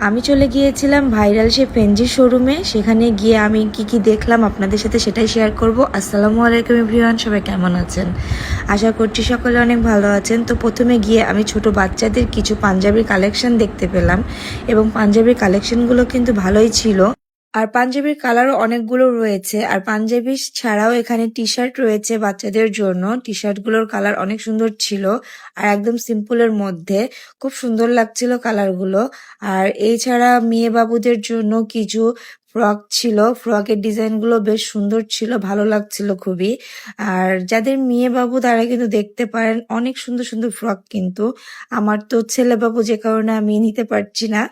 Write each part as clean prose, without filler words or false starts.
আমি চলে গিয়েছিলাম ভাইরাল সেই পেনজির শোরুমে। সেখানে গিয়ে আমি কি দেখলাম আপনাদের সাথে সেটাই শেয়ার করব। আসসালামু আলাইকুম এভরিওয়ান, সবাই কেমন আছেন? আশা করছি সকলে অনেক ভালো আছেন। তো প্রথমে গিয়ে আমি ছোট বাচ্চাদের কিছু পাঞ্জাবির কালেকশন দেখতে পেলাম এবং পাঞ্জাবির কালেকশনগুলো কিন্তু ভালোই ছিল। আর পাঞ্জাবির কালারও অনেকগুলো রয়েছে। আর পাঞ্জাবি ছাড়াও এখানে টি শার্ট রয়েছে বাচ্চাদের জন্য। টি শার্টগুলোর কালার অনেক সুন্দর ছিল আর একদম সিম্পলের মধ্যে খুব সুন্দর লাগছিল কালারগুলো। আর এছাড়া মেয়ে বাবুদের জন্য কিছু ফ্রক ছিল। ফ্রকের ডিজাইনগুলো বেশ সুন্দর ছিল, ভালো লাগছিল খুবই। আর যাদের মেয়ে বাবু তারা কিন্তু দেখতে পারেন, অনেক সুন্দর সুন্দর ফ্রক কিন্তু। আমার তো ছেলে বাবু, যে কারণে আমি নিতে পারছি না।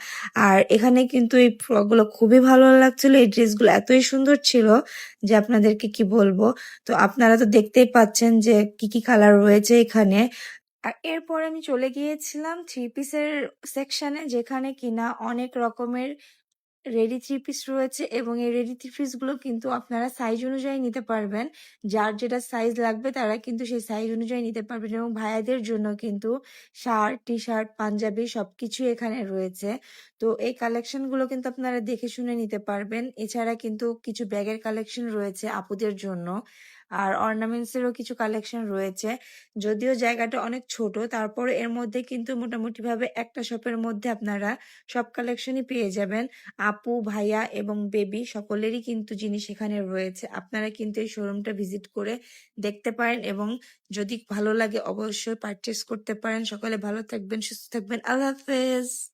আর এখানে কিন্তু এই ফ্রকগুলো খুবই ভালো লাগছিল। এই ড্রেসগুলো এতই সুন্দর ছিল যে আপনাদেরকে কি বলবো। তো আপনারা তো দেখতেই পাচ্ছেন যে কি কালার রয়েছে এখানে। আর এরপর আমি চলে গিয়েছিলাম থ্রি পিসের সেকশনে, যেখানে কিনা অনেক রকমের রেডি থ্রি পিস রয়েছে এবং এই রেডি থ্রি পিস গুলো কিন্তু আপনারা সাইজ অনুযায়ী নিতে পারবেন। যার যেটা সাইজ লাগবে তারা কিন্তু সেই সাইজ অনুযায়ী নিতে পারবেন। এবং ভাইয়াদের জন্য কিন্তু শার্ট, টি শার্ট, পাঞ্জাবি সবকিছু এখানে রয়েছে। তো এই কালেকশন গুলো কিন্তু আপনারা দেখে শুনে নিতে পারবেন। এছাড়া কিন্তু কিছু ব্যাগের কালেকশন রয়েছে আপুদের জন্য। আর অর্নামেন্টস এরও কিছু কালেকশন রয়েছে। যদিও জায়গাটা অনেক ছোট, তারপর এর মধ্যে কিন্তু মোটামুটি ভাবে একটা শপের মধ্যে আপনারা সব কালেকশনই পেয়ে যাবেন। আপু, ভাইয়া এবং বেবি সকলেরই কিন্তু জিনিস এখানে রয়েছে। আপনারা কিন্তু এই শোরুমটা ভিজিট করে দেখতে পারেন এবং যদি ভালো লাগে অবশ্যই পারচেস করতে পারেন। সকলে ভালো থাকবেন, সুস্থ থাকবেন। আল্লাহ হাফেজ।